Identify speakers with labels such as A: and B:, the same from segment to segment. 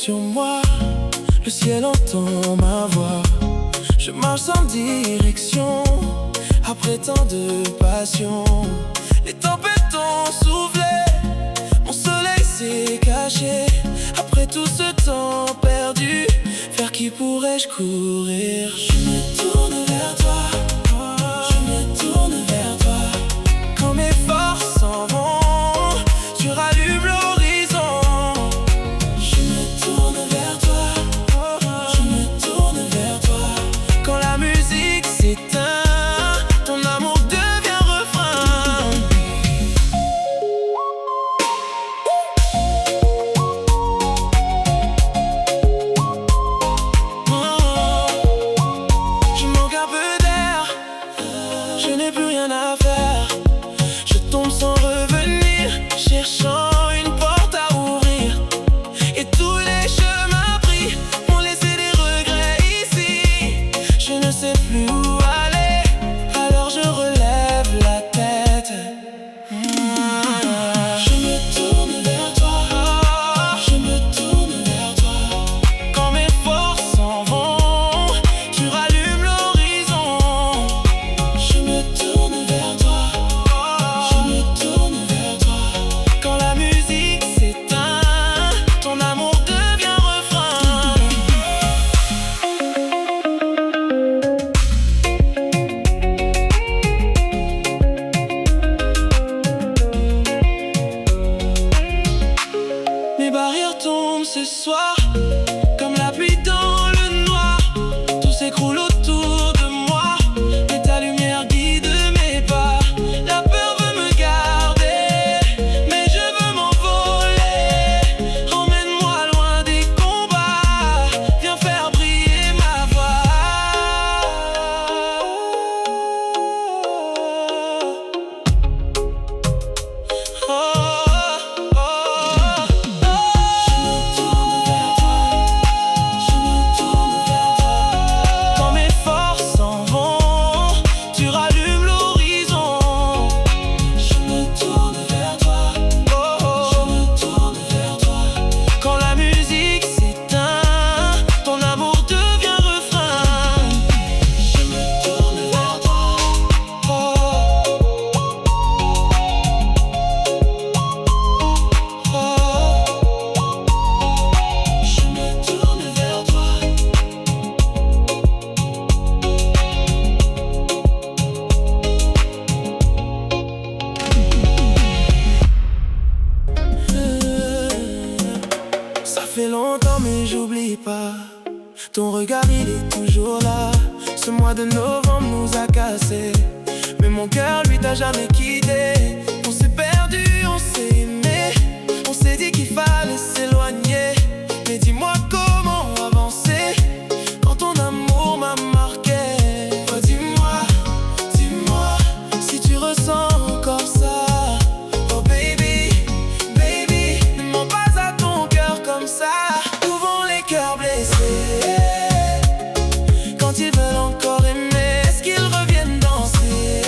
A: sur moi, le ciel entend ma voix. Je marche sans direction, après tant de passion. Les tempêtes ont soufflé, mon soleil s'est caché. Après tout ce temps perdu, vers qui pourrais-je courir? Je me tourne vers toi, je me tourne vers toi. Quand mes forces s'en vont, tu rallumes l'horizon. Je me tourne vers toi, je me tourne vers toi. Quand la musique s'éteint, ton amour devient refrain. Je manque un peu d'air, je n'ai plus rien à faire. Je tombe sans revenir, cherchant une porte à ouvrir. Et tous les chemins pris m'ont laissé des regrets ici. Je ne sais plus où aller, alors je relève la tête. Je me tourne vers toi, je me tourne vers toi. Quand mes forces s'en vont, tu rallumes l'horizon. Je me tourne vers toi, je me tourne vers toi. Quand la musique s'éteint, ton amour devient refrain. Mes barrières tombent ce soir, comme la pluie dans le noir. Tout s'écroule autour de moi, mais ta lumière guide mes pas. La peur veut me garder, mais je veux m'envoler. Emmène-moi loin des combats, viens faire briller ma voix. Oh, oh, oh. Je me tourne vers toi, je me tourne vers toi. Quand mes forces s'en vont, tu rallumes l'horizon. Je me tourne vers toi, oh, oh. Je me tourne vers toi. Quand la musique s'éteint, ton amour devient refrain. Je me tourne vers toi, oh, oh. Je me tourne vers toi. Ça fait longtemps mais j'oublie pas. Ton regard il est toujours là. Ce mois de novembre nous a cassés, mais mon cœur lui t'a jamais quitté. On s'est perdu, on s'est aimé, on s'est dit qu'il fallait s'éloigner. Mais dis-moi comment avancer quand ton amour m'a marqué. Oh, dis-moi, dis-moi si tu ressens encore ça. Oh baby, baby, ne mens pas à ton cœur comme ça. Où vont les cœurs blessés quand ils veulent encore aimer? Est-ce qu'ils reviennent danser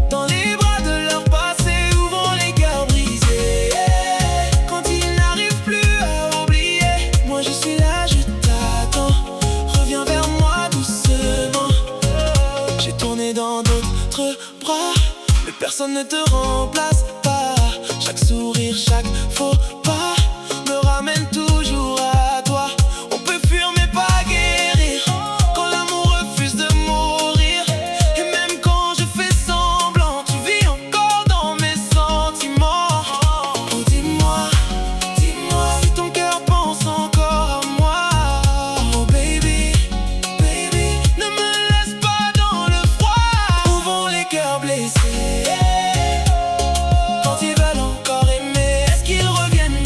A: dans les bras de leur passé? Où vont les cœurs brisés quand ils n'arrivent plus à oublier? Moi je suis là, je t'attends. Reviens vers moi doucement. J'ai tourné dans d'autres bras, mais personne ne te remplace pas. Chaque sourire, chaque faux pas me ramène toujours à toi. On peut fuir mais pas guérir quand l'amour refuse de mourir. Et même quand je fais semblant, tu vis encore dans mes sentiments. Oh dis-moi, dis-moi si ton cœur pense encore à moi. Oh baby, baby, ne me laisse pas dans le froid. Où vont les cœurs blessés quand ils veulent encore aimer? Est-ce qu'ils reviennent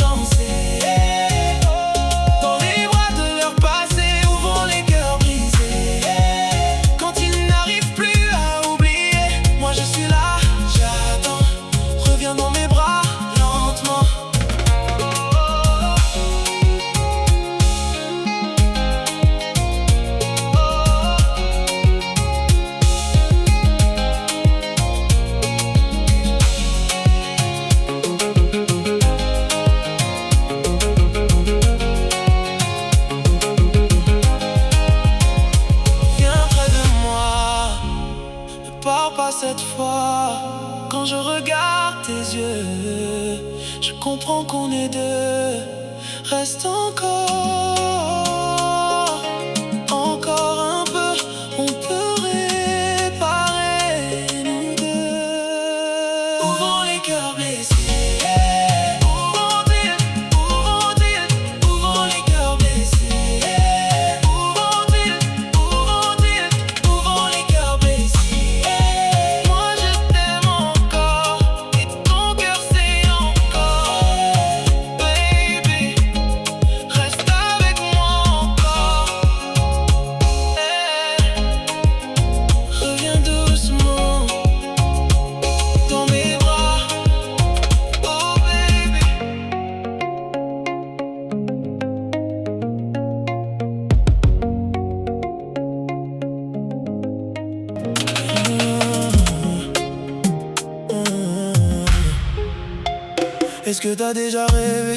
A: cette fois. Quand je regarde tes yeux, je comprends qu'on est deux. Reste encore un peu, on peut réparer nous deux. Ouvrons les cœurs blessés. Est-ce que t'as déjà rêvé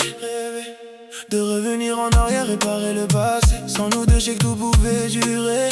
A: de revenir en arrière, réparer le passé? Sans nous deux, je sais que tout pouvait durer,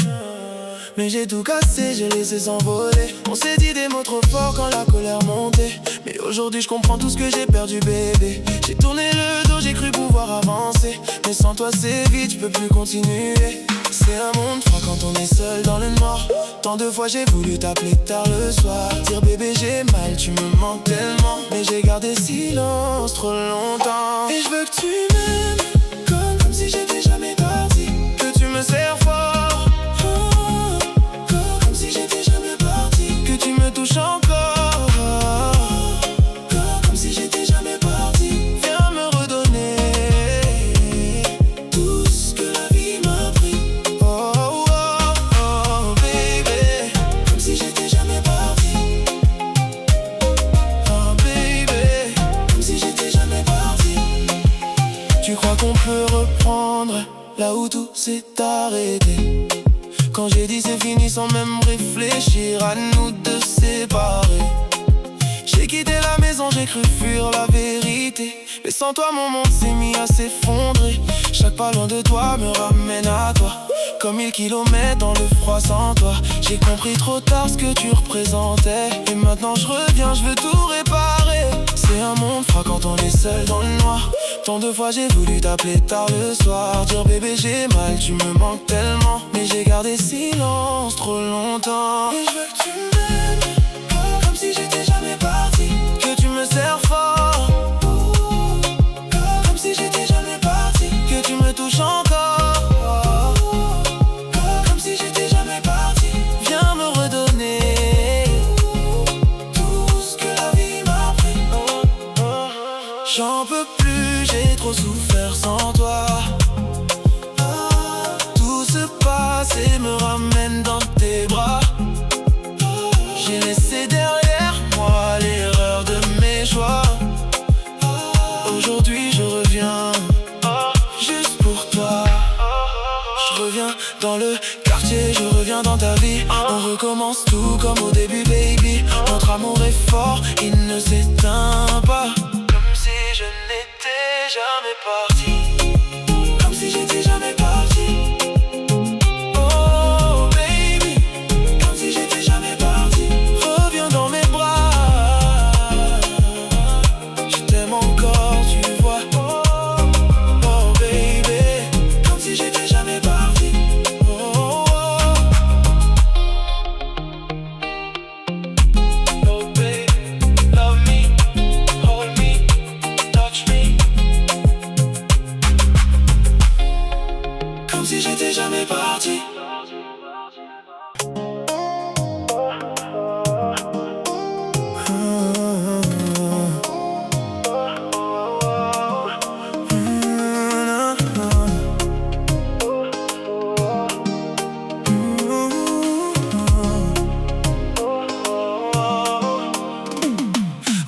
A: mais j'ai tout cassé, j'ai laissé s'envoler. On s'est dit des mots trop forts quand la colère montait, mais aujourd'hui je comprends tout ce que j'ai perdu, bébé. J'ai tourné le dos, j'ai cru pouvoir avancer, mais sans toi c'est vide, je peux plus continuer. C'est un monde froid quand on est seul dans le noir. Tant de fois j'ai voulu t'appeler tard le soir, dire bébé j'ai mal, tu me manques tellement, mais j'ai gardé silence trop longtemps. Et je veux que tu m'aimes comme si j'étais jamais parti, que tu me serres fort, comme si j'étais jamais parti, que tu me touches encore, comme si j'étais jamais parti. Viens me redonner tout ce que la vie m'a pris. Oh, oh, oh, baby, comme si j'étais jamais parti. Oh baby, comme si j'étais jamais parti. Tu crois qu'on peut reprendre là où tout s'est arrêté? Quand j'ai dit c'est fini sans même réfléchir à nous deux séparer. J'ai quitté la maison, j'ai cru fuir la vérité, mais sans toi mon monde s'est mis à s'effondrer. Chaque pas loin de toi me ramène à toi, comme 1000 kilomètres dans le froid sans toi. J'ai compris trop tard ce que tu représentais, et maintenant je reviens, je veux tout réparer. C'est un monde froid quand on est seul dans le noir. Tant de fois j'ai voulu t'appeler tard le soir, dire bébé j'ai mal, tu me manques tellement, mais j'ai gardé silence trop longtemps. Et je veux que tu m'aimes comme si j'étais jamais parti, que tu me serres fort, comme si j'étais jamais parti, que tu me touches encore, comme si j'étais jamais parti. Viens me redonner tout ce que la vie m'a pris. J'en peux plus, j'ai trop souffert sans toi. Tout ce passé me ramène dans tes bras. J'ai laissé derrière moi l'erreur de mes choix. Aujourd'hui je reviens, juste pour toi. Je reviens dans le quartier, je reviens dans ta vie. On recommence tout comme au début, baby. Notre amour est fort, il ne s'éteint pas, comme si je n'étais jamais parti, comme si j'étais jamais parti. Oh baby, comme si j'étais jamais parti. Reviens dans mes bras, je t'aime encore, tu vois. Oh baby, comme si j'étais jamais parti. Oh, oh baby, love me, hold me, touch me, comme si j'étais jamais parti.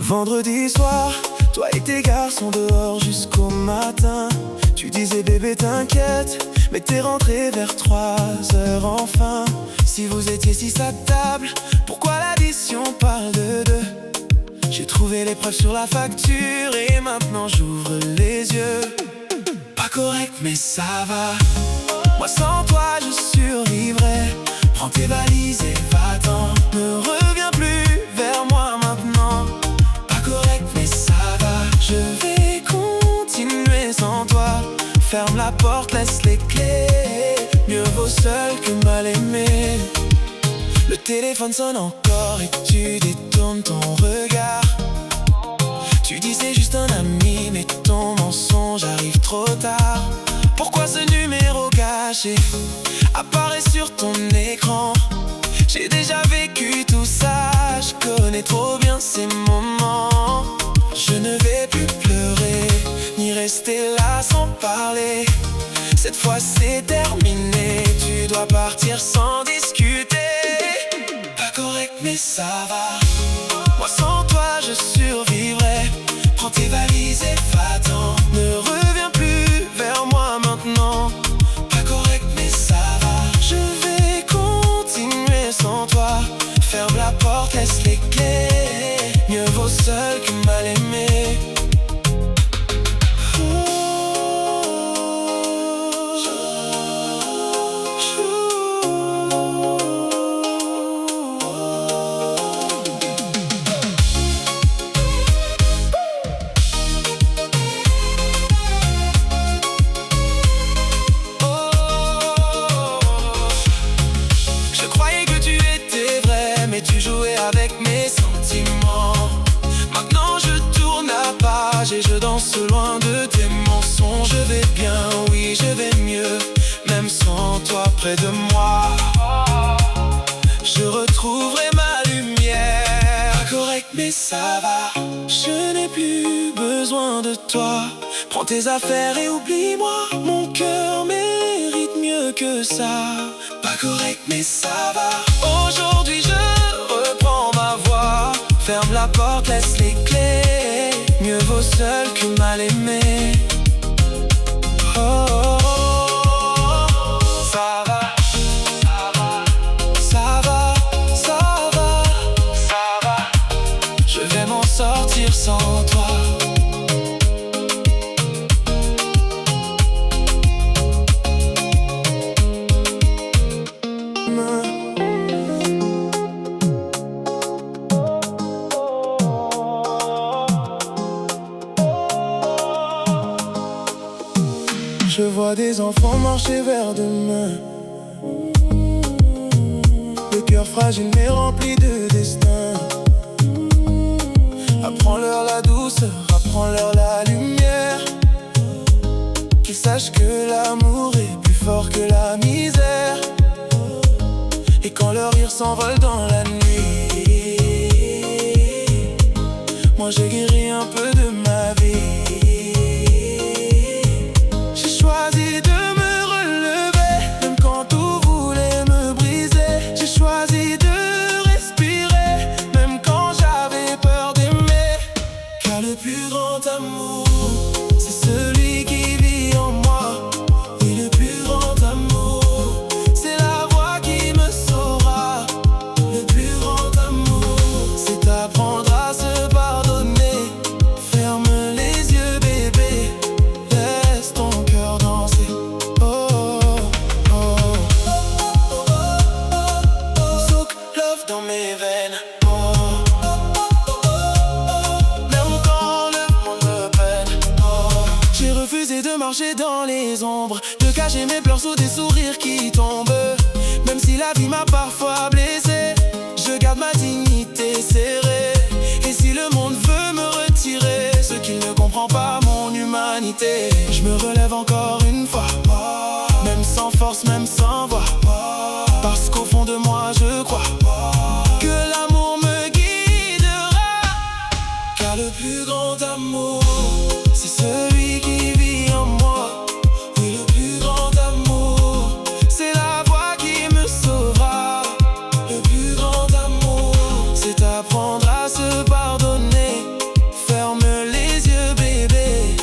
A: Vendredi soir, toi et tes garçons dehors jusqu'au matin. Tu disais bébé t'inquiète, mais t'es rentré vers 3 heures enfin. Si vous étiez 6 à table, pourquoi l'addition parle de 2? J'ai trouvé les preuves sur la facture et maintenant j'ouvre les yeux. Pas correct mais ça va, moi sans toi je survivrai. Prends tes valises et va-t'en, ne reviens plus Le téléphone sonne encore et tu détournes ton regard. Tu dis c'est juste un ami, mais ton mensonge arrive trop tard. Pourquoi ce numéro caché apparaît sur ton écran? J'ai déjà vécu tout ça, je connais trop bien ces moments. Je ne vais plus pleurer, ni rester là sans parler. Cette fois c'est terminé, tu dois partir sans discuter. Pas correct mais ça va, moi sans toi je survivrai. Prends tes valises et va-t'en, ne reviens plus vers moi maintenant. Pas correct mais ça va, je vais continuer sans toi. Ferme la porte, laisse les clés, mieux vaut seul que mal aimé. Tu jouais avec mes sentiments. Maintenant je tourne la page et je danse loin de tes mensonges. Je vais bien, oui je vais mieux, même sans toi près de moi. Je retrouverai ma lumière. Pas correct mais ça va, je n'ai plus besoin de toi. Prends tes affaires et oublie-moi, mon cœur mérite mieux que ça. Pas correct mais ça va, aujourd'hui je reprends ma voix. Ferme la porte, laisse les clés, mieux vaut seul que mal aimé. Oh, oh, oh, ça va, ça va, ça va, ça va, ça va. Je vais m'en sortir sans toi. Je vois des enfants marcher vers demain, le cœur fragile mais rempli de destin. Apprends-leur la douceur, apprends-leur la lumière. Qu'ils sachent que l'amour est plus fort que la misère. Et quand leur rire s'envole dans la nuit, moi j'ai guéri un peu de ma vie. Choisi de me relever, même quand tout voulait me briser. J'ai choisi de respirer, même quand j'avais peur d'aimer. Car le plus grand amour, c'est celui qui vit en moi. Oui, le plus grand amour, c'est la voix qui me sauvera. Le plus grand amour, c'est apprendre à se pardonner. Ferme les yeux bébé, laisse ton cœur danser. Oh, oh, oh, oh, oh. Soak love dans mes veines. Oh, oh, oh, oh. Même quand le monde me peine. Oh, j'ai refusé de marcher dans les ombres, de cacher mes pleurs sous des sourires qui tombent. Même si la vie m'a parfois blessé, je garde ma dignité serrée. Et si le monde veut me retirer ce qu'il ne comprend pas, mon humanité, je me relève encore une fois, même sans force, même sans voix. Parce qu'au fond de moi je crois que l'amour me guidera. Car le plus grand amour, c'est celui qui vit en moi. Oui, le plus grand amour, c'est la voix qui me sauvera. Le plus grand amour, c'est apprendre à se pardonner. Ferme les yeux bébé,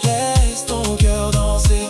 A: laisse ton cœur danser.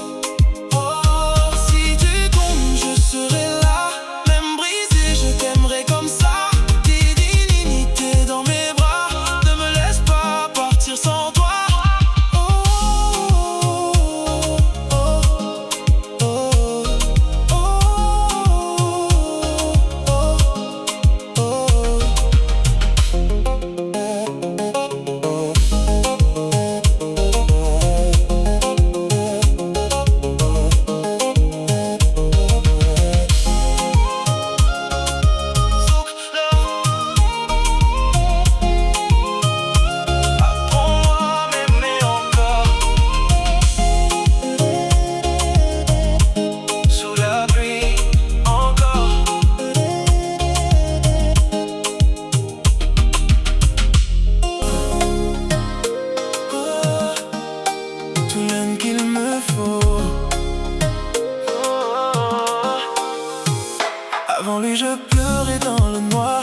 A: pleurer dans le noir.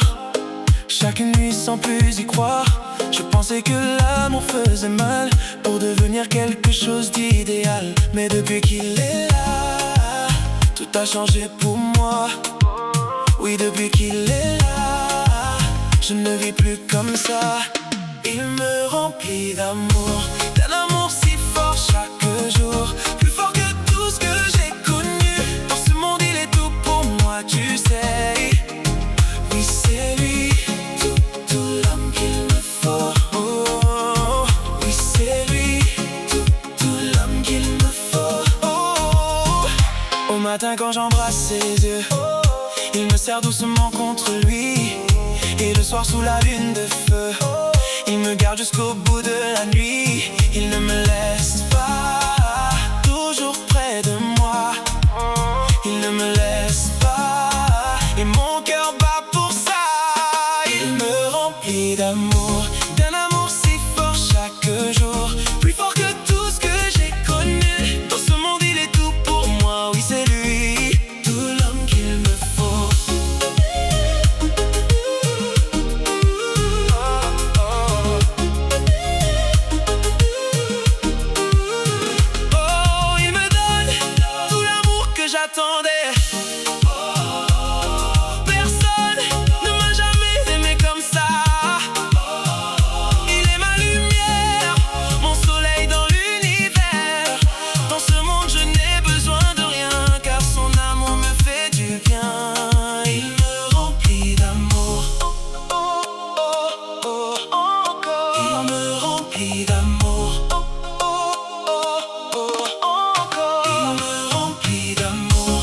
A: Chaque nuit sans plus y croire. Je pensais que l'amour faisait mal pour devenir quelque chose d'idéal. Mais depuis qu'il est là, tout a changé pour moi. Oui, depuis qu'il est là, je ne vis plus comme ça. Il me remplit d'amour, d'un amour si fort chaque jour, plus fort que tout ce que j'ai connu. Dans ce monde il est tout pour moi, tu sais. Oui, c'est lui, tout l'homme qu'il me faut. Oh, oui, c'est lui, tout l'homme qu'il me faut. Oh, au matin quand j'embrasse ses yeux, il me serre doucement contre lui. Et le soir sous la lune de feu, il me garde jusqu'au bout de la nuit. Il ne me laisse pas, toujours près de moi. Il ne me laisse pas, et mon cœur bat pour ça. Il me remplit d'amour, d'un amour si fort chaque jour, plus fort que tout ce que j'ai connu. Dans ce monde il est tout pour moi, oui c'est lui, tout l'homme qu'il me faut. Oh, il me donne tout l'amour que j'attendais. Personne ne m'a jamais aimé comme ça. Il est ma lumière, mon soleil dans l'univers. Dans ce monde je n'ai besoin de rien, car son amour me fait du bien. Il me remplit d'amour, encore. Il me remplit d'amour, encore. Il me remplit d'amour.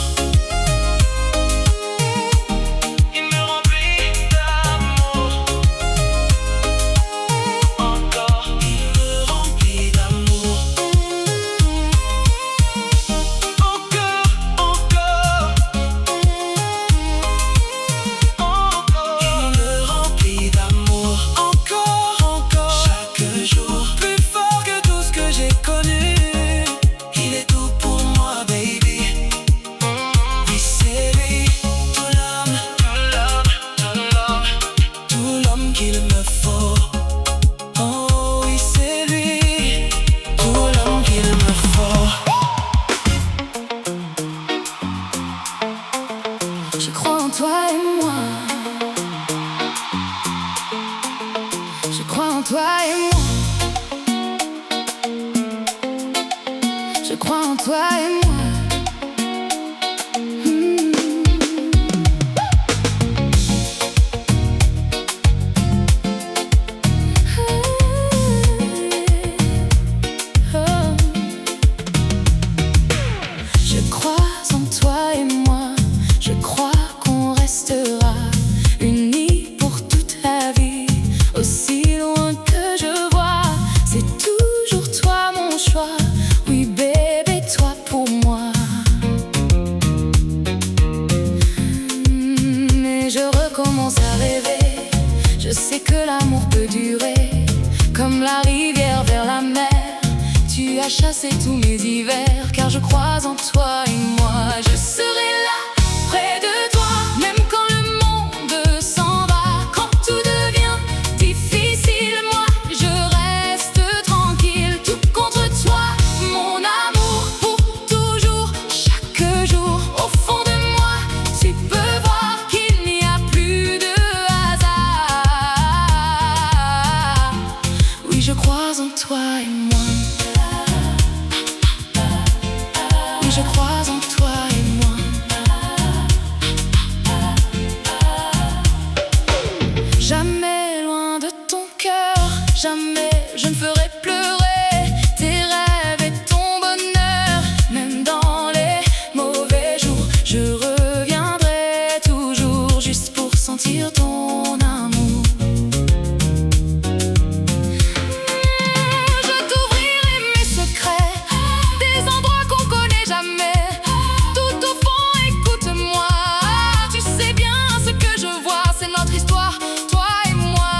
A: Il me remplit d'amour, encore. Il me remplit d'amour, encore, encore. Il me remplit d'amour, encore. Chaque jour, plus fort que tout ce que j'ai connu. Il est tout pour moi, baby. Oui, c'est lui, tout l'homme, tout l'homme qu'il me faut. Oh, oui, c'est lui, tout l'homme qu'il me faut.
B: Je crois en toi et moi. Je crois en toi et moi. Je crois en toi et moi. Je crois en toi et moi. Je crois qu'on restera unis pour toute la vie. Aussi loin que je vois, c'est toujours toi mon choix. Oui bébé, toi pour moi. Mais je recommence à rêver. Je sais que l'amour peut durer comme la rivière vers la mer. Tu as chassé tous mes hivers, car je crois en toi et moi. Je serai là, près de toi, même quand le monde s'en va. Quand tout devient difficile, moi je reste tranquille. Tout contre toi, mon amour, pour toujours, chaque jour. Au fond de moi, tu peux voir qu'il n'y a plus de hasard. Oui, je crois en toi et moi. Oui, je crois en toi et moi. Jamais loin de ton cœur, jamais je ne ferai pleurer tes rêves et ton bonheur. Même dans les mauvais jours, je reviendrai toujours, juste pour sentir ton amour. Je t'ouvrirai mes secrets, des endroits qu'on connaît jamais. Tout au fond, écoute-moi. Tu sais bien ce que je vois, c'est notre histoire, toi et moi.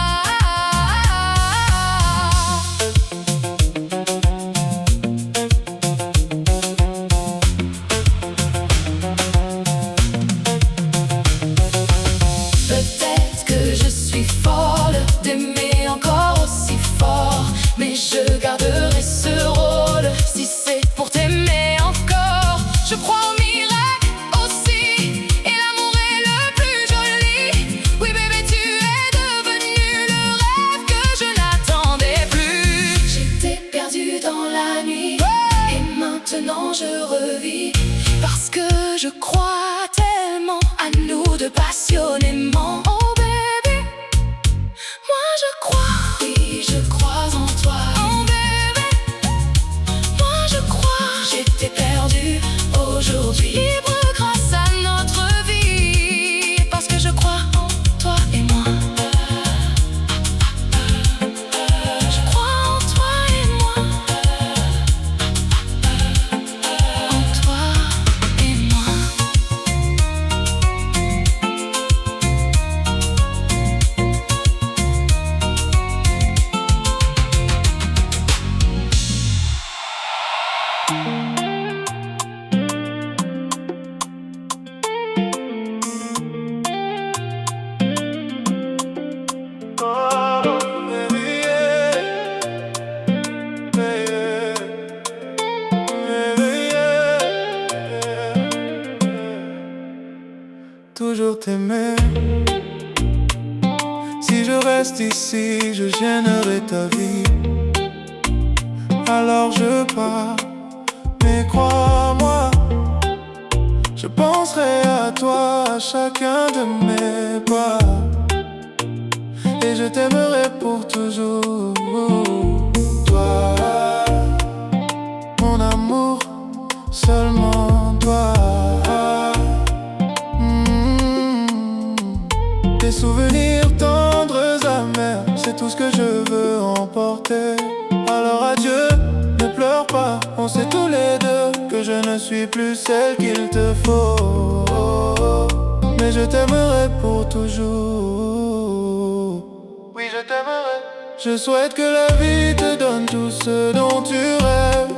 A: restes ici, je gênerai ta vie. Alors je pars, mais crois-moi, je penserai à toi à chacun de mes pas. Et je t'aimerai pour toujours. Toi, mon amour, seulement toi. Des souvenirs tendres, amers, c'est tout ce que je veux emporter. Alors adieu, ne pleure pas, on sait tous les deux que je ne suis plus celle qu'il te faut. Mais je t'aimerai pour toujours. Oui, je t'aimerai. Je souhaite que la vie te donne tout ce dont tu rêves.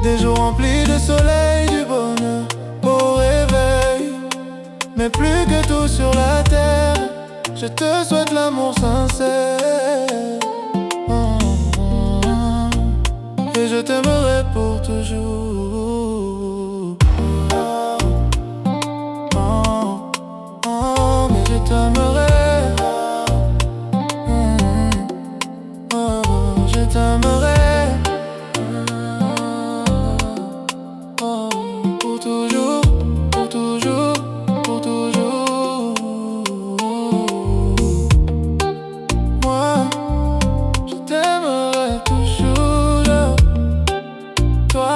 A: Des jours remplis de soleil, du bonheur au réveil. Mais plus que tout sur la terre, je te souhaite l'amour sincère. Et je t'aimerai pour toujours. Mais je t'aimerai. Je t'aimerai pour toujours, pour toujours, pour toujours. Moi, je t'aimerai toujours. Toi,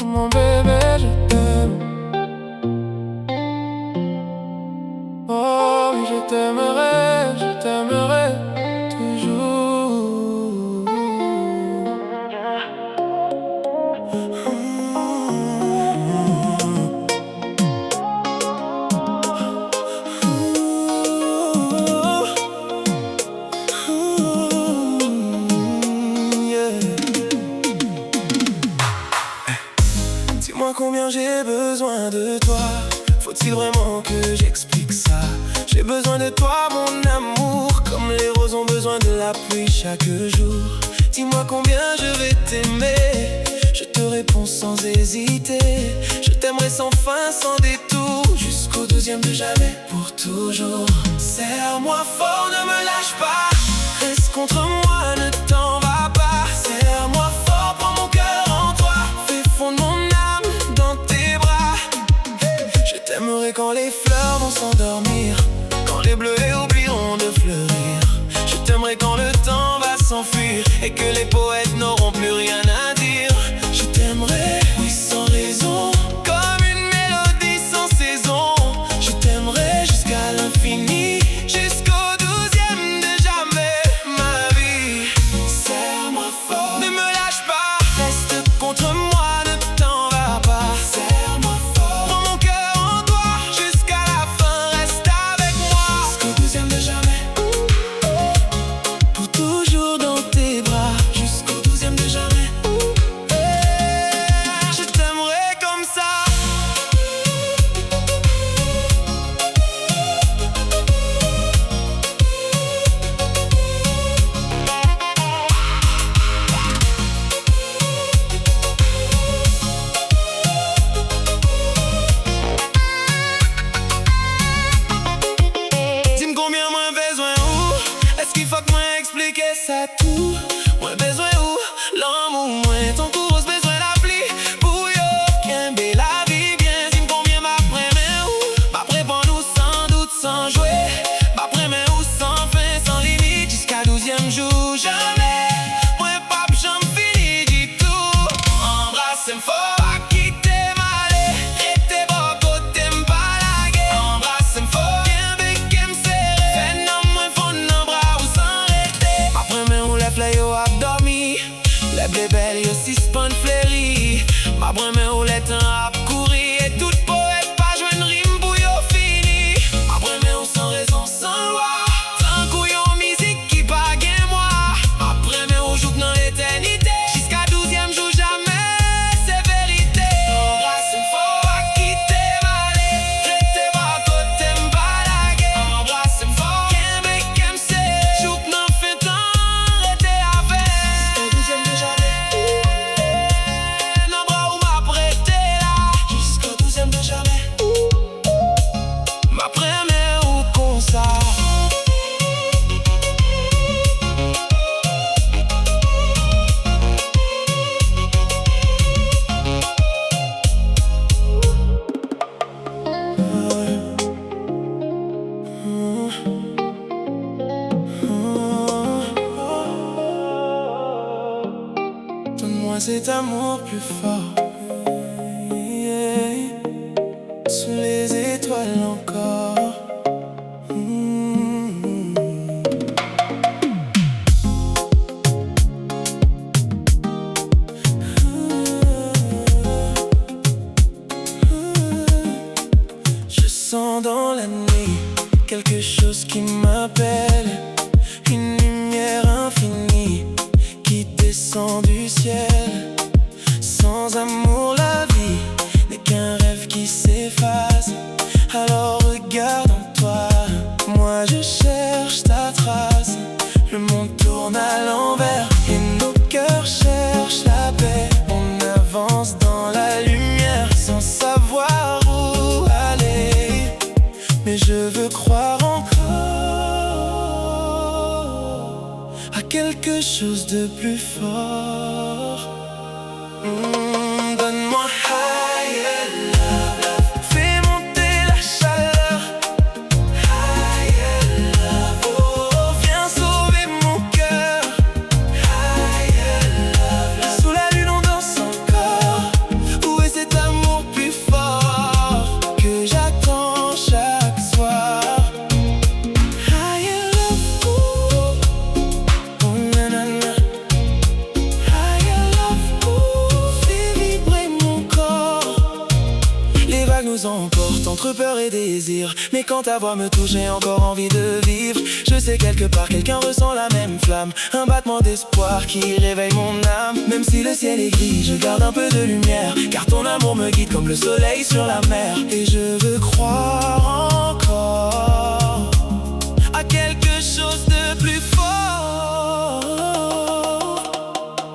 A: mon bébé, je t'aime. Oh, oui, je t'aimerai toujours. Dis-moi combien j'ai besoin de toi. Faut-il vraiment que j'explique ça? J'ai besoin de toi, mon amour, comme les roses ont besoin de la pluie chaque jour. Dis-moi combien je vais t'aimer. Je te réponds sans hésiter. Je t'aimerai sans fin, sans détour, jusqu'au 12e de jamais, pour toujours. Serre-moi fort, ne me lâche pas. Reste contre moi, ne t'en va pas. Serre-moi fort, prends mon cœur en toi. Fais fondre mon âme dans tes bras. Je t'aimerai quand les fleurs vont s'endormir, quand les bleuets oublieront de fleurir. Je t'aimerai quand le temps va s'enfuir et que les poètes n'auront plus rien à dire. Je t'aimerai, oui, sans raison, comme une mélodie sans saison. Je t'aimerai jusqu'à l'infini, jusqu'au 12e de jamais, ma vie. Serre-moi fort, ne me lâche pas. Reste contre moi, ne t'en va pas. Serre-moi fort, prends mon cœur en toi. Jusqu'à la fin, reste avec moi. Jusqu'au 12e de jamais, pour toujours dans tes bras. Jusqu'au 12e de jamais, je t'aimerai comme ça. Dis-moi combien moins besoin où? Est-ce qu'il faut que moi expliquer ça tout? Moins besoin où? L'amour, moins ton course, besoin d'appli. Pour yo, qu'un bel la vie bien. Dis-moi combien m'après mais où? M'après pour nous sans doute, sans jouer. M'après mais où? Sans fin, sans limite. Jusqu'à 12e jour, jamais. Moins pas j'en fini du tout. Embrasse-moi fort, pas quitter m'aller. Restez bon côté m'balaguer. Embrasse-moi fort, bien bec me serrer. Fais non moins fond non bras ou sans arrêter. Après mais où les fleurs yo a dormi. Les bébelles yo suspend fléri. Après mais où les temps a couru. Et tout poète pas jouer une rime pour yo fini. Après mais où sans raison, sans loi. Sans couillon musique qui pas gain moi. Après mais où joue dans l'éternité. Jusqu'à 12e jour jamais, c'est vérité. Embrasse-moi fort, pas quitter m'aller. Restez pas côté m'balaguer. Embrasse-moi fort, bien bec me serrer. Joue dans fin temps, restez avec. Jusqu'au 12e de jamais, non bras ou m'après. cet amour plus fort. Sous les étoiles encore. Je sens dans la nuit quelque chose qui m'appelle, une lumière infinie qui descend du ciel. Sans amour la vie n'est qu'un rêve qui s'efface. Alors regarde en toi, moi je cherche ta trace. Le monde tourne à l'envers et nos cœurs cherchent la paix. On avance dans la lumière sans savoir où aller, mais je veux croire encore à quelque chose de plus fort. Donne-moi higher love, fais monter la chaleur. Higher love, oh, viens sauver mon cœur. Higher love, sous la lune on danse encore. Où est cet amour plus fort que j'attends chaque soir? Higher love, oh, oh nanana. Higher love, oh, fais vibrer mon corps. Les vagues nous emportent entre peur et désir, mais quand ta voix me touche, j'ai encore envie de vivre. Je sais quelque part quelqu'un ressent la même flamme, un battement d'espoir qui réveille mon âme. Même si le ciel est gris, je garde un peu de lumière, car ton amour me guide comme le soleil sur la mer. Et je veux croire encore à quelque chose de plus fort.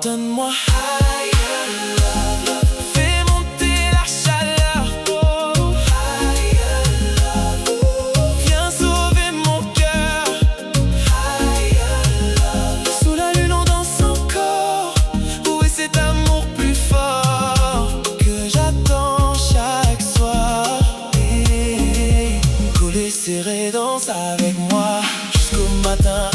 A: Donne-moi higher love, fais monter la chaleur. Oh, higher love, oh, viens sauver mon cœur. Higher love, sous la lune on danse encore. Où est cet amour plus fort que j'attends chaque soir? Collé serré, danse avec moi jusqu'au matin.